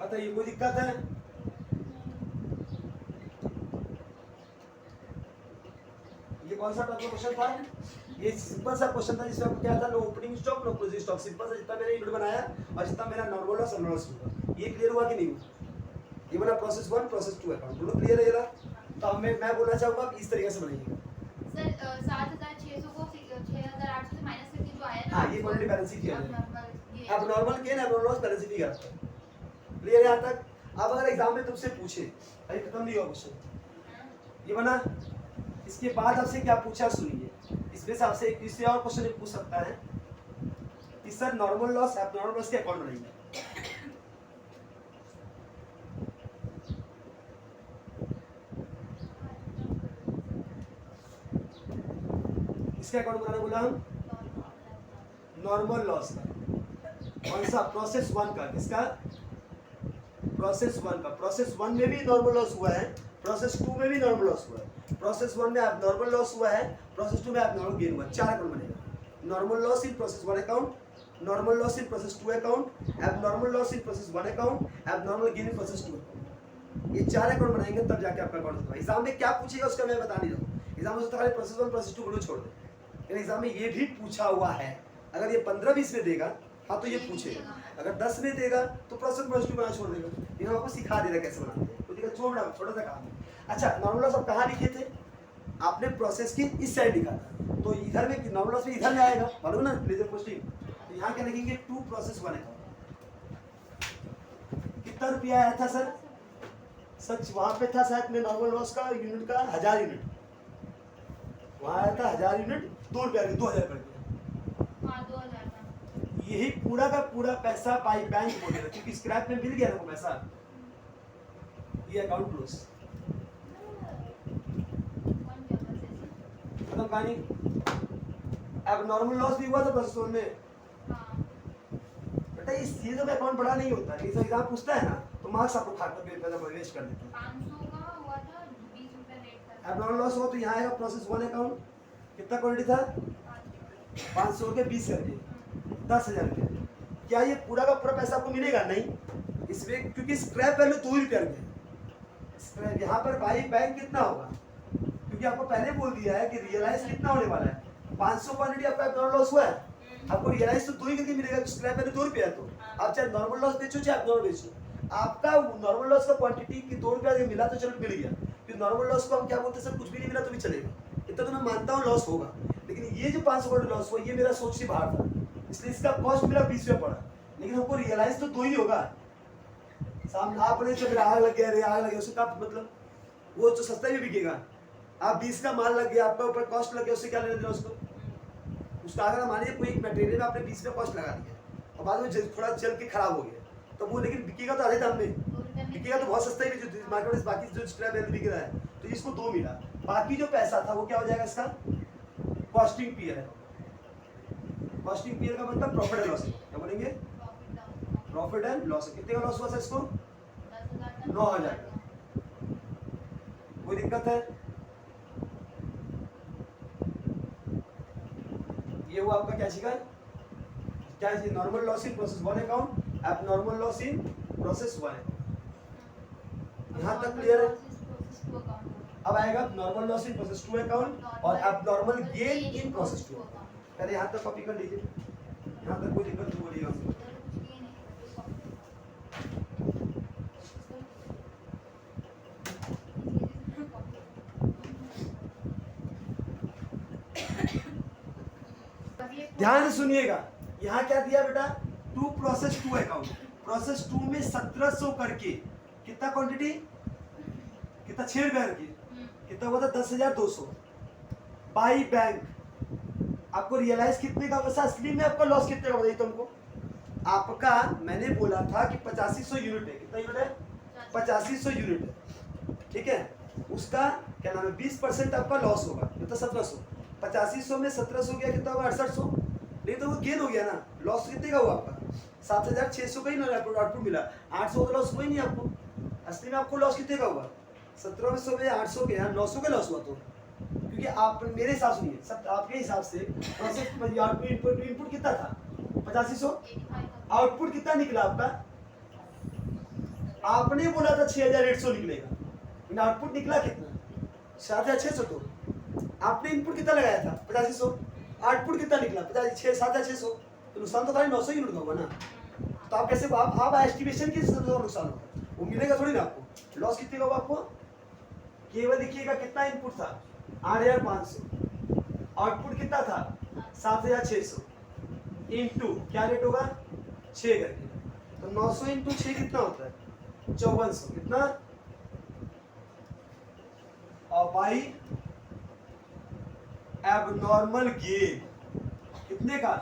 बताइए कोई दिक्कत है? ये कौन सा टाइप का क्वेश्चन था? ये सिंपल सा क्वेश्चन था जिसमें आपको क्या था? No opening stock no closing stock. Simple सा जितना मैंने यूनिट बनाया और जितना मेरा नॉर्मल लॉस अनलॉस हुआ, ये क्लियर हुआ कि नहीं हुआ? ये बना प्रोसेस 1 प्रोसेस 2 अकाउंट, दोनों क्लियर है जरा? तो अब मैं बोलना चाहूंगा कि इस तरीके से बनाइएगा।
सर 7,600 को 6,800 से माइनस करके जो आया ना,
हाँ ये क्वांटिटी बैलेंस शीट किया है।
ये
अब नॉर्मल गेन अब नॉर्मल लॉस बैलेंस शीट किया है। क्लियर है यहाँ तक? अब अगर एग्जाम में तुमसे पूछे, अभी खत्म नहीं हुआ क्वेश्चन, ये बना, इसके बाद आपसे क्या पूछा सुनिए। इसमें से आपसे एक इससे और क्वेश्चन पूछ सकता है कि sir normal loss abnormal loss के अकाउंट बनाइए। इसका अकाउंट बनाना बोला हम नॉर्मल लॉस का। कौन सा? प्रोसेस 1 का। किसका? प्रोसेस 1 का। प्रोसेस 1 में भी नॉर्मल लॉस हुआ है, प्रोसेस 2 में भी नॉर्मल लॉस हुआ है। प्रोसेस 1 में आप नॉर्मल लॉस हुआ है, प्रोसेस 2 में आप नॉर्मल गेन हुआ है। 4 अकाउंट बनेगा। Normal loss in process 1 account, normal loss in process 2 account, abnormal loss in process 1 account, abnormal gain in process 2 account. ये 4 अकाउंट बनाएंगे तब जाके आपका अकाउंट होगा। एग्जाम में क्या पूछेगा उसका मैं बता नहीं रहा हूँ। एग्जाम में तो खाली प्रोसेस 1 प्रोसेस 2 को छोड़ दे, लेकिन एग्जाम में ये भी पूछा हुआ है। अगर ये 15-20 में देगा हाँ तो ये पूछेगा, अगर 10 में देगा तो प्रोसेस 2 बना छोड़ देगा। ये हम आपको सिखा दे रहा कैसे बनाते हैं। तो देखा छोड़ रहा छोटा सा काम है। अच्छा नॉर्मल लॉस आप कहाँ लिखे थे? आपने प्रोसेस की इस साइड लिखा था, तो इधर में नॉर्मल लॉस में इधर में आएगा, मालूम ना लेजर पोस्टिंग। तो यहाँ क्या लिखेंगे? 2 प्रोसेस 1 अकाउंट। कितना रुपया आया था सर? सच वहां पे था शायद में नॉर्मल लॉस का यूनिट का 1000 यूनिट, वहां आया था 1000 यूनिट 2 रुपया 2000 कर दिया।
हाँ 2,000 का।
यही पूरा का पूरा पैसा बाई बैंक बोलेगा, क्योंकि स्क्रैप में मिल गया ना वो पैसा। ये अकाउंट क्लोज, खत्म कहानी। अब नॉर्मल लॉस भी हुआ था प्रोसेस 1 में।
हाँ
बेटा इस चीजों में अकाउंट बड़ा नहीं होता है, एग्जाम पूछता है ना तो मार्क्स आपको खाता पे पैसा वेस्ट कर देते हैं।
500 का हुआ था, 20 रुपए रेट था।
अब नॉर्मल लॉस हुआ तो यहाँ आएगा प्रोसेस 1 अकाउंट। कितना क्वांटिटी था? 500 के 20 करके 10,000 रुपये। क्या ये पूरा का पूरा पैसा आपको मिलेगा? नहीं, इसमें क्योंकि स्क्रैप वैल्यू 2 रुपये है। स्क्रैप यहाँ पर बाई बैंक कितना होगा? क्योंकि आपको पहले बोल दिया है कि रियलाइज कितना होने वाला है। 500 क्वांटिटी आपका नॉर्मल लॉस हुआ है, आपको रियलाइज तो 2 ही करके मिलेगा, स्क्रैप वैल्यू 2 रुपये है। तो आप चाहे नॉर्मल लॉस बेचो चाहे नॉर्मल बेचो, आपका नॉर्मल लॉस का क्वांटिटी की 2 रुपया मिला तो चलो मिल गया। फिर नॉर्मल लॉस को हम क्या बोलते हैं सर? कुछ भी नहीं मिला तो भी चलेगा, इतना तो मैं मानता हूँ लॉस होगा। लेकिन ये जो 500 क्वांटिटी लॉस हुआ ये मेरा सोच से बाहर था, इसलिए इसका कॉस्ट मेरा 20 रुपये पड़ा। लेकिन हमको रियलाइज तो 2 ही होगा। सामने आपने जो मेरा आग लग गया, रे आग लग गया, उससे क्या मतलब? वो तो सस्ता ही बिकेगा। आप 20 का माल लग गया, आपका ऊपर कॉस्ट लग गया, उससे क्या लेना देना उसको? उसका अगर मान लीजिए कोई मटेरियल में आपने 20 का कॉस्ट लगा दिया और बाद में थोड़ा जल के खराब हो गया, तो वो लेकिन बिकेगा तो आधे दाम में, बिकेगा तो बहुत सस्ता ही जो मार्केट में बाकी जो स्क्रैप वैल्यू बिक रहा है। तो इसको 2 मिला, बाकी जो पैसा था वो क्या हो जाएगा? इसका कॉस्टिंग पीरियड है। कॉस्टिंग पीरियड का मतलब प्रॉफिट एंड लॉस है। क्या बोलेंगे? Profit and loss. कितने का लॉस हुआ सर इसको? 9,000 का। कोई दिक्कत है? ये हुआ आपका क्या सीखा? क्या है? Normal loss in process 1 account, abnormal loss in process 1 account. यहाँ तक क्लियर है? अब आएगा normal loss in process 2 account और abnormal gain in process 2 account. पहले यहाँ तक कॉपी कर लीजिए, यहाँ तक कोई दिक्कत नहीं बोलिएगा हमको। ध्यान से सुनिएगा, यहाँ क्या दिया बेटा, टू प्रोसेस 2 अकाउंट, प्रोसेस 2 में 1700 करके कितना क्वांटिटी, कितना 6 रुपया करके कितना हुआ था 10,200 बाई बैंक। आपको रियलाइज कितने का वैसा असली में आपका लॉस कितने का बताइए तुमको। आपका मैंने बोला था कि 8500 यूनिट है, कितना यूनिट है 8500 यूनिट है, ठीक है। उसका क्या नाम है 20% आपका लॉस होगा, कितना 1700, 8500 में 1700 गया कितना होगा 6800, नहीं तो वो गेन हो गया ना। लॉस कितने का हुआ आपका 7600 का ही ना आउटपुट मिला, 800 का लॉस हुआ ही नहीं आपको। असली में आपको लॉस कितने का हुआ 1700 में 800 गया 900 का लॉस हुआ। तो क्योंकि आप मेरे हिसाब से नहीं, सब आपके हिसाब से प्रोसेस इनपुट कितना था 8500, आउटपुट कितना निकला आपका, आपने बोला था 6150 निकलेगा, लेकिन आउटपुट निकला कितना 7600। तो आपने इनपुट कितना लगाया था 8500, आउटपुट कितना निकला 7600, तो नुकसान तो खाली 900 यूनिट का हुआ ना। तो आप कैसे आप एस्टिमेशन के नुकसान होगा, वो मिलेगा थोड़ी ना आपको। लॉस कितने का हुआ आपको, केवल देखिएगा कितना इनपुट था 8500, आउटपुट कितना था 7600 इंटू क्या रेट होगा 6 करके, तो 900 इंटू 6 कितना होता है 5400, कितना। और बाई एबनॉर्मल गेन कितने का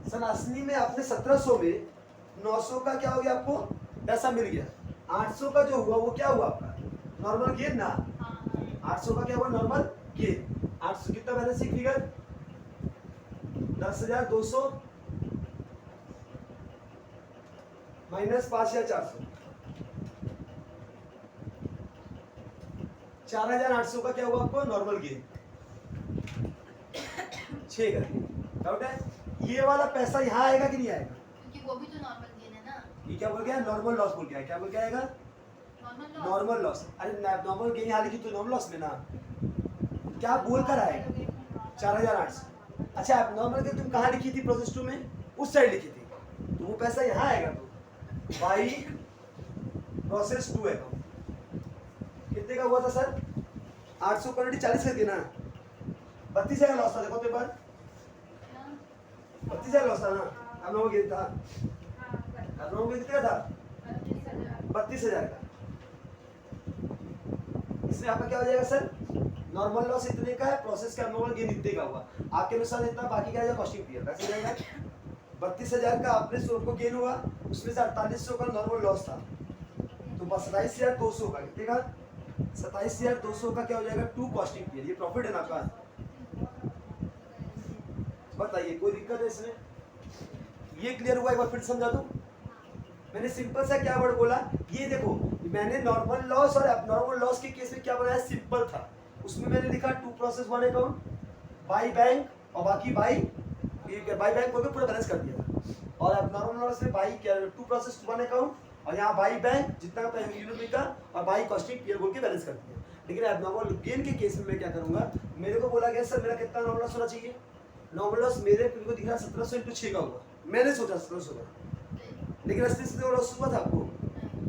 सर, असली में आपने 1700 में 900 का क्या हो गया आपको पैसा मिल गया, 800 का जो हुआ वो क्या हुआ आपका नॉर्मल गेन ना, 800 का क्या हुआ नॉर्मल गेन। 800 कितना बैलेंस शीट फिगर 10,200 माइनस 5,400, 4,800 का क्या हुआ आपको नॉर्मल गेन 6 करके। डाउट है ये वाला पैसा यहाँ आएगा कि नहीं आएगा,
क्योंकि वो भी तो नॉर्मल गेन है ना।
ये क्या बोल गया नॉर्मल लॉस बोल गया, क्या बोल के आएगा नॉर्मल लॉस। अरे नॉर्मल गेन यहाँ लिखी तो नॉर्मल लॉस में ना, क्या बोल कर आएगा 4,800। अच्छा आप नॉर्मल गेन तुम कहाँ लिखी थी प्रोसेस 2 में, उस साइड लिखी थी, तो वो पैसा यहाँ आएगा। तो बाई प्रोसेस 2 अकाउंट कितने का हुआ था सर 800 क्वांटिटी 40 कर देना, 32,000 लॉस था। देखो पेपर 32,000 लॉस था ना, हम लोगों गेन था, हम लोगों गेन कितना था 32,000 का। इसमें आपका क्या हो जाएगा सर नॉर्मल लॉस इतने का है, प्रोसेस का नॉर्मल गेन इतने का हुआ, आपके अनुसार इतना, बाकी क्या जाएगा कॉस्टिंग पीरियड कैसे जाएगा। 32,000 का आपने को गेन हुआ, उसमें से 4800 का नॉर्मल लॉस था, तो बस 27,200 का कितने का 27,200 का क्या हो जाएगा टू कॉस्टिंग पीरियड। ये प्रॉफिट है ना आपका, बताइए कोई दिक्कत है इसमें, ये क्लियर हुआ एक बार फिर समझा दूं। मैंने सिंपल सा क्या वर्ड बोला, ये देखो मैंने नॉर्मल लॉस और एबनॉर्मल लॉस के केस में क्या बनाया सिंपल था, उसमें मैंने लिखा to process 1 account by bank और बाकी बाई बैंक करके पूरा बैलेंस कर दिया था। और एबनॉर्मल लॉस में बाई टू प्रोसेस 1 अकाउंट और यहाँ बाई बैंक जितना यूनिट बिका और बाई कॉस्टिंग पीरियड बोल के बैलेंस कर दिया। लेकिन एबनॉर्मल गेन के केस में मैं क्या करूंगा, मेरे को बोला गया सर मेरा कितना नॉर्मल लॉस होना चाहिए, नॉर्मल लॉस मेरे को दिख रहा 1700 इंटू 6 का हुआ, मैंने सोचा 1700 का, लेकिन असली से लॉस हुआ था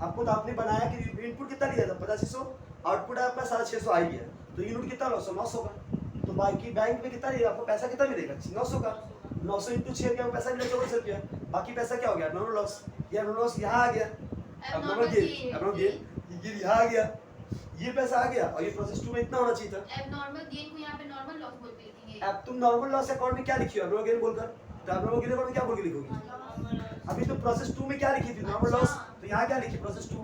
आपको तो आपने बनाया कि इनपुट कितना लिया था 8500, आउटपुट आपका 650 आ गया, तो यूनिट कितना लॉस हो 900 का, तो बाकी बैंक में कितना आपको पैसा कितना मिलेगा 900 का, 900 इंटू 6 का पैसा मिलेगा 2400 रुपया, बाकी पैसा क्या हो गया नॉर्मल लॉस, या नॉर्मल लॉस यहाँ आ गया, एबनॉर्मल गेन ये यहाँ आ गया, ये पैसा आ गया और ये प्रोसेस 2 में इतना होना चाहिए था।
एबनॉर्मल गेन को यहाँ पे नॉर्मल लॉस बोल के लिखेंगे।
अब तुम नॉर्मल लॉस अकाउंट में क्या लिखी हो एबनॉर्मल गेन बोलकर, तो एबनॉर्मल गेन अकाउंट में क्या बोल के लिखोगे, अभी तो प्रोसेस 2 में क्या लिखी थी नॉर्मल लॉस, तो यहाँ क्या लिखी प्रोसेस 2,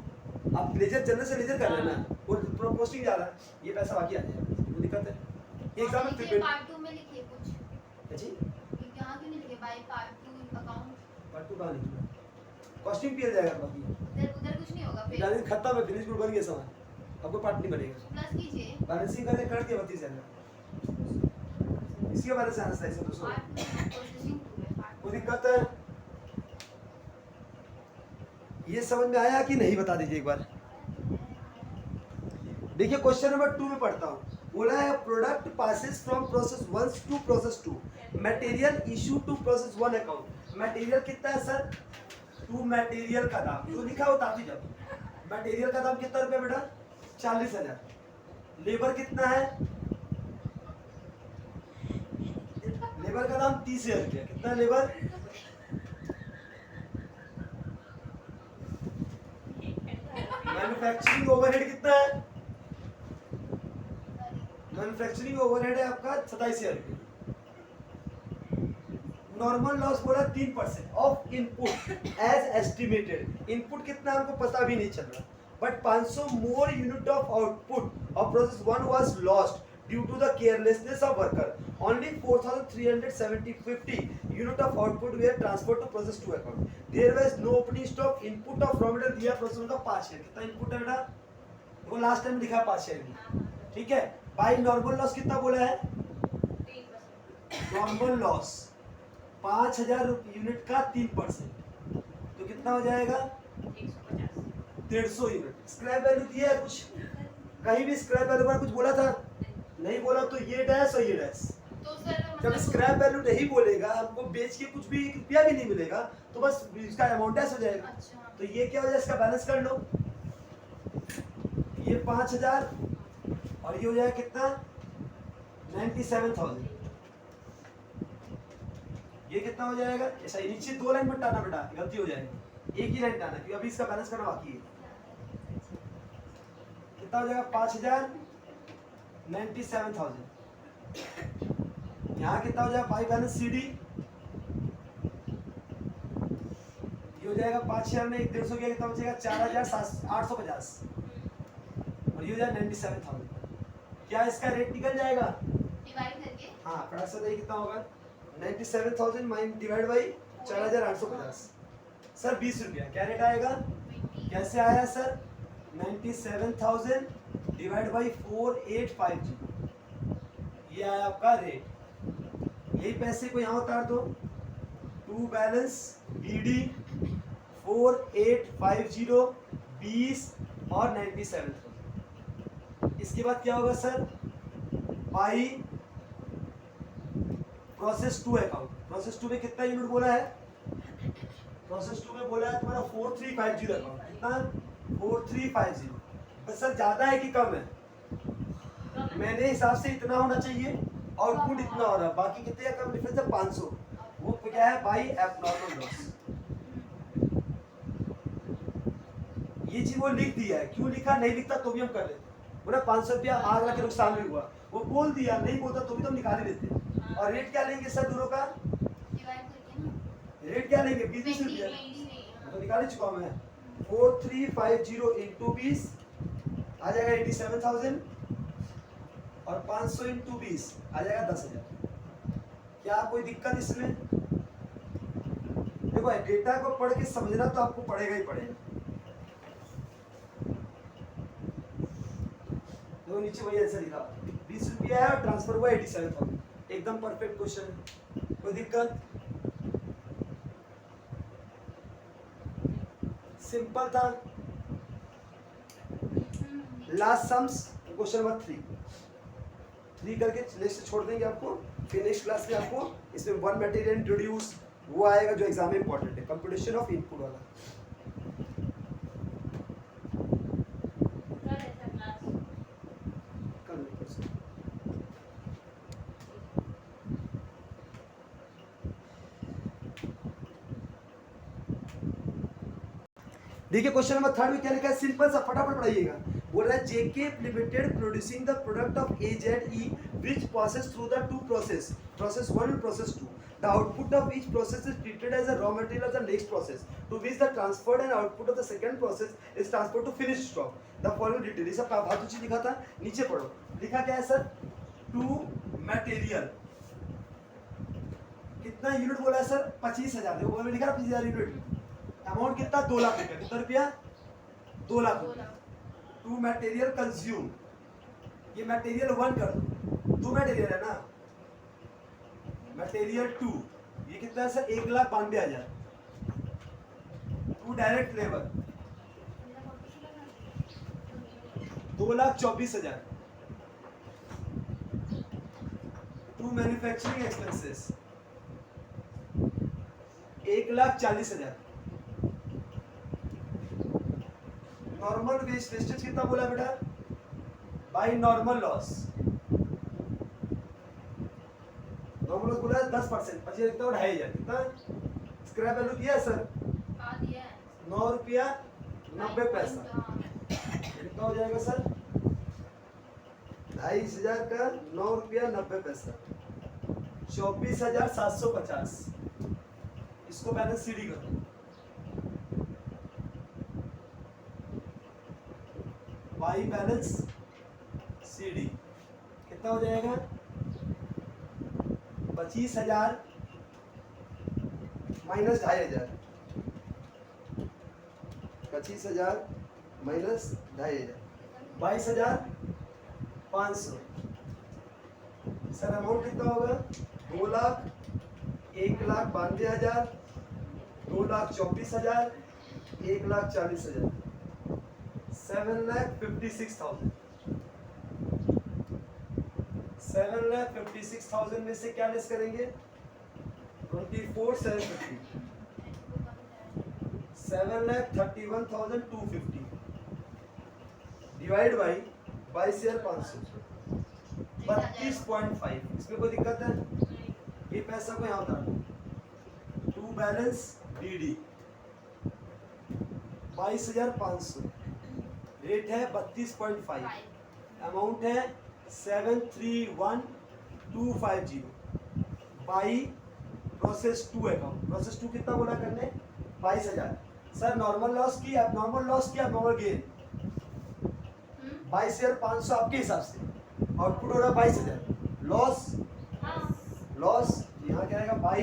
आप लेजर जनरल से लेजर कर रहे हैं ना, वो पोस्टिंग जा रहा है, ये पैसा बाकी आ जाएगा, कोई दिक्कत है। ये एग्जाम में प्रिपेयर
पार्ट 2 में लिखिए कुछ,
जी
यहाँ क्यों नहीं लिखे बाय पार्ट 2 अकाउंट,
पार्ट 2 कहाँ लिखी कॉस्टिंग पीरियड जाएगा बाकी,
उधर कुछ नहीं होगा फिर,
यानी खत्म है, फिनिश गुड बन गया सामान, आपको पार्ट नहीं बनेगा,
प्लस कीजिए
बैलेंसिंग करके कर दिया 32,000 इसके बारे से आना चाहिए दोस्तों,
प्रोसेसिंग 2 है पार्ट
कोई दिक्कत है। ये समझ में आया कि नहीं बता दीजिए एक बार। देखिए क्वेश्चन नंबर 2 में पढ़ता हूँ। बोला है product passes from process 1 to process 2, material issue to process 1 account. Material कितना है सर? 2 मटेरियल का दाम जो लिखा होता है जब मटेरियल का दाम कितना रुपया बेटा? 40,000। लेबर कितना है? लेबर का दाम 30,000 रुपया। कितना लेबर? मैन्युफैक्चरिंग ओवरहेड कितना है? मैन्युफैक्चरिंग ओवरहेड है आपका 27,000 रुपये। नॉर्मल लॉस बोला 3% of input as estimated. Input कितना हमको पता भी नहीं चल रहा, but 500 more unit of output of process 1 was lost due to the carelessness of worker. Only 4,350 unit of output were transferred to process 2 account. There was no opening stock. Input of raw material दिया प्रोसेस का 5 है। कितना इनपुट है बेटा? वो लास्ट टाइम लिखा 5 है। ठीक है, बाय नॉर्मल लॉस कितना बोला है? नॉर्मल लॉस 5,000 यूनिट का 3%, तो कितना हो जाएगा? 150 यूनिट। स्क्रैप वैल्यू दिया है कुछ? कहीं भी स्क्रैप वैल्यू का कुछ बोला था? नहीं बोला, तो ये डैश और ये डैश।
तो सर
जब स्क्रैप वैल्यू नहीं बोलेगा, हमको बेच के कुछ भी 1 रुपया भी नहीं मिलेगा, तो बस इसका अमाउंट डैश हो जाएगा।
अच्छा।
तो ये क्या हो जाएगा? इसका बैलेंस कर लो। ये 5,000 और ये हो जाएगा कितना? 97,000। ये कितना हो जाएगा? ऐसा ही नीचे 2 लाइन मत टाना बेटा, गलती हो जाएगी। एक ही लाइन टाना, क्योंकि अभी इसका बैलेंस करना बाकी है। कितना हो जाएगा? 5,000 97,000। यहाँ कितना हो जाएगा? बाई बैलेंस CD ये हो जाएगा 5,000 में 150 गया, कितना बचेगा? 4,850। और ये हो जाएगा 97,000। क्या इसका रेट निकल जाएगा?
डिवाइड करके
हाँ, फटाक से देखिए कितना होगा? 97,000 माइन डिवाइड बाई 4,850। सर 20 रुपया क्या रेट आएगा?
20।
कैसे आया सर? 97,000 डिवाइड बाई 4850, ये आया आपका रेट। यही पैसे को यहाँ उतार दो। 2 बैलेंस BD 4850 20 और 97,000। इसके बाद क्या होगा sir? By process 2 account. Process 2 में कितना यूनिट बोला है? प्रोसेस 2 में बोला है तुम्हारा 4350 अकाउंट। कितना? 4350। बस सर ज्यादा है कि कम है? मेरे हिसाब से इतना होना चाहिए, आउटपुट इतना हो रहा है, बाकी कितने का कम डिफरेंस है? 500। वो क्या है? By abnormal loss. ये चीज वो लिख दिया है। क्यों लिखा? नहीं लिखता तो भी हम कर लेते। बोला 500 रुपया आग लगे नुकसान भी हुआ, वो बोल दिया, नहीं बोलता तो भी तो हम निकाल ही देते। और रेट क्या लेंगे सर दोनों का?
डिवाइड करके ना
रेट क्या लेंगे? 20 रुपया तो निकाल ही चुका मैं। 4350 इंटू 20 आ जाएगा 87,000 और 500 इंटू 20 आ जाएगा 10,000। क्या कोई दिक्कत इसमें? देखो डेटा को पढ़ के समझना तो आपको पड़ेगा ही पड़ेगा। तो नीचे वही आंसर लिखा 20 रुपया है और ट्रांसफर हुआ 87,000। एकदम परफेक्ट क्वेश्चन है, कोई दिक्कत? सिंपल था। लास्ट सम्स क्वेश्चन नंबर 3 करके नेक्स्ट छोड़ देंगे आपको। फिर नेक्स्ट क्लास में आपको इसमें 1 मटेरियल इंट्रोड्यूस वो आएगा जो एग्जाम में इंपॉर्टेंट है, कंप्यूटेशन ऑफ इनपुट वाला। कल नहीं परसों। देखिए क्वेश्चन नंबर 3 में क्या लिखा है? सिंपल सा, फटाफट पढ़ाइएगा। बोल रहा है JK limited producing the product of AZE which passes through the 2 process 1 and process 2. The output of each process is treated as a raw material of the next process, to which the transferred and output of the second process is transferred to finished stock. The following detail, ये सब फालतू चीज लिखा था, नीचे पढ़ो। लिखा क्या है सर? 2 मटेरियल कितना यूनिट बोला है सर? 25,000। देखो बोल में लिखा 25,000 यूनिट। अमाउंट कितना? 2 लाख रुपया। कितना रुपया? 2 लाख रुपया। 2 मटेरियल कंज्यूम। ये मटेरियल 1 कर दो, 2 मटेरियल है ना। मटेरियल 2 ये कितना है sir? 1,92,000। 2 direct labour 2,24,000 to manufacturing expenses 1,40,000 normal wastage कितना बोला बेटा by normal loss normal loss बोला 10% बचे कितना 2,500 कितना स्क्रैप वैल्यू दिया है सर
हाँ दिया है
9 रुपया 90 पैसा कितना हो जाएगा सर 2,500 का 9 रुपया 90 पैसा 24,750 इसको बैलेंस सीडी करो वाई बैलेंस सीडी कितना हो जाएगा 25,000 माइनस 2,500 25,000 माइनस 2,500 22,500 सर अमाउंट कितना होगा 2,00,000 1,92,000 2,24,000 1,40,000 7,56,000 7,56,000 में से क्या लेस करेंगे 24,750 7,31,250 डिवाइड बाई 22,500 32.5 इसमें कोई दिक्कत है ये पैसा को यहाँ उतार टू बैलेंस डीडी 22,500 रेट है 32.5 अमाउंट है 731,250 बाई प्रोसेस 2 अकाउंट प्रोसेस 2 कितना बोला करने 22,000 सर नॉर्मल लॉस की एबनॉर्मल लॉस की एबनॉर्मल गेन 22,500 आपके हिसाब से आउटपुट हो रहा है 22,000 लॉस लॉस यहाँ क्या आएगा by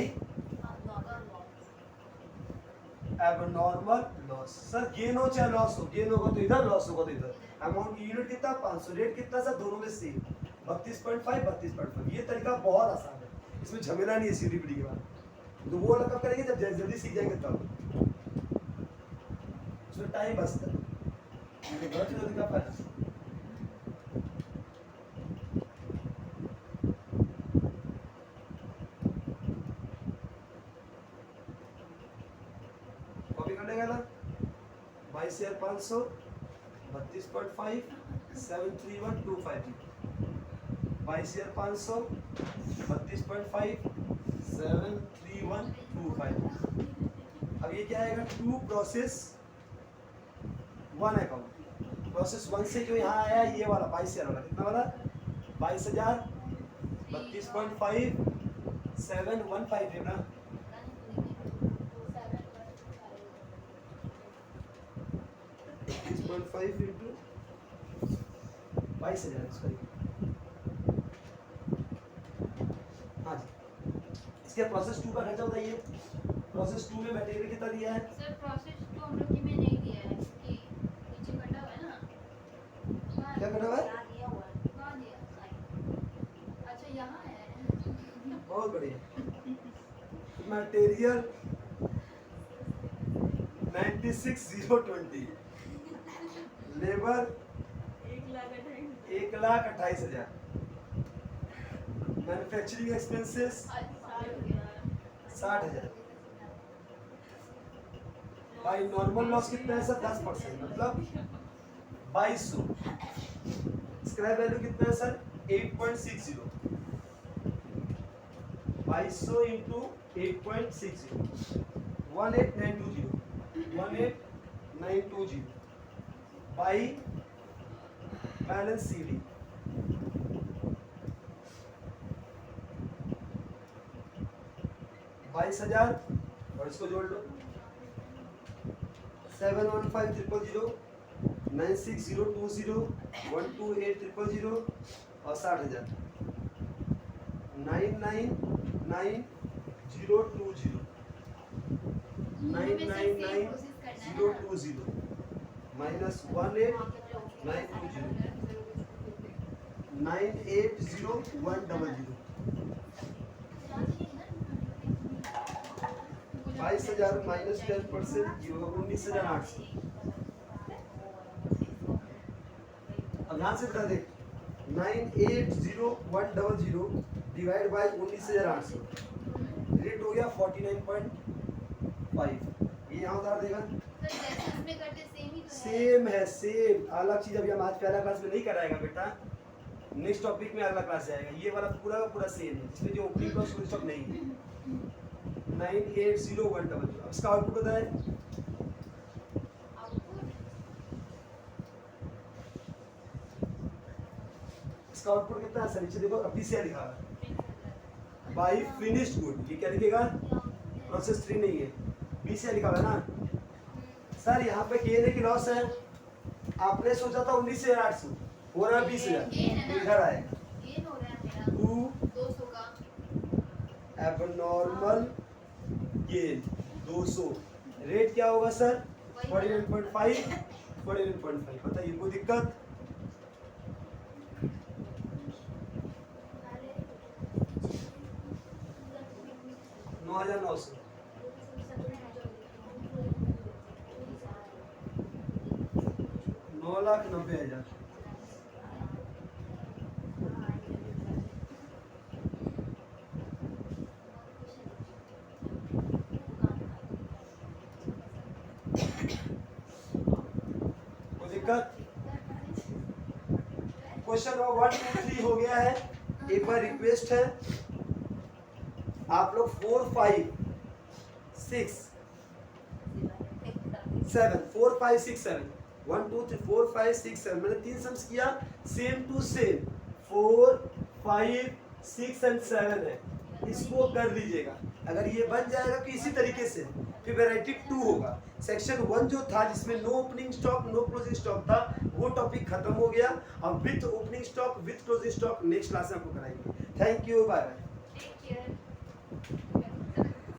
abnormal loss sir gain हो चाहे लॉस हो गेन होगा तो इधर लॉस होगा तो इधर अमाउंट की यूनिट कितना 500 रेट कितना सर दोनों में सेम 32.5 ये तरीका बहुत आसान है इसमें झमेला नहीं है सीडीपीडी के बाद तो वो कब करेंगे जब जल्दी सीख जाएंगे तब उसमें टाइम बचता है बहुत जल्दी का फायदा कॉपी करने का ना 22,500 32.5 731,250 22,500 32.5 731,250 अब ये क्या आएगा टू प्रोसेस 1 अकाउंट प्रोसेस 1 से जो यहाँ आया ये वाला 22,000 वाला कितना वाला 22,000 32.5 715 है ना 32.5 into 22,000 सॉरी हाँ जी इसके प्रोसेस 2 का खर्चा बताइए प्रोसेस 2 में मटेरियल कितना दिया है
सर प्रोसेस 2 हम लोग की में नहीं दिया है कि नीचे कटा हुआ है ना
क्या कटा हुआ है
कहाँ दिया अच्छा यहाँ है
बहुत बढ़िया material 96,020 labour 1,28,000 manufacturing expenses 60,000 by normal loss कितना है सर 10% मतलब 2,200 स्क्रैप वैल्यू कितना है sir 8.60 2,200 into 8.60 18,920 by balance CD $22,000 और इसको जोड़ लो 715,000 96,020 128,000 और 60,000 999,020 999,020 माइनस 18,920 980,100 22,000 माइनस 10% ये होगा 19,800 ध्यान से बता दे 980100 डिवाइड बाय 19,800 रेट हो गया 49.5। ये यहाँ उतार देगा
सर जैसे उसमें करते सेम ही तो है।
सेम है सेम। अलग चीज अभी हम आज पहला क्लास में नहीं कराएगा बेटा, नेक्स्ट टॉपिक में अगला क्लास आएगा। ये वाला पूरा का पूरा सेम है, इसमें जो ओपनिंग क्लॉज फुल स्टॉप नहीं है। 980100 इसका आउटपुट होता है
आउटपुट
इसका आउटपुट कितना है सर? नीचे देखो अभी से लिखा है बाई फिनिश्ड गुड। ये क्या लिखेगा? प्रोसेस 3 नहीं है, बी से लिखा हुआ है ना सर। यहाँ पे कहने की लॉस है, आपने सोचा था 19,800 हो रहा है 20,000, तो इधर आएगा
गेन हो रहा है मेरा 200 का।
Abnormal gain 200। रेट क्या होगा सर? 49.5 49.5। बताइए कोई दिक्कत? नौ 9,900 9,90,000। कोई दिक्कत? क्वेश्चन नंबर 1 2 3 हो गया है। एक बार रिक्वेस्ट है आप लोग 4 5 6 7 4 5 6 7 1 2 3 4 5 6 7 मैंने 3 सम्स किया सेम टू सेम 4 5 6 एंड 7 है। इसको कर लीजिएगा। अगर ये बन जाएगा तो इसी तरीके से फिर वैरायटी 2 होगा। सेक्शन 1 जो था जिसमें no opening stock no closing stock था वो टॉपिक खत्म हो गया। अब with opening stock with closing stock next class में आपको कराएंगे। Thank you, bye bye.
Take care.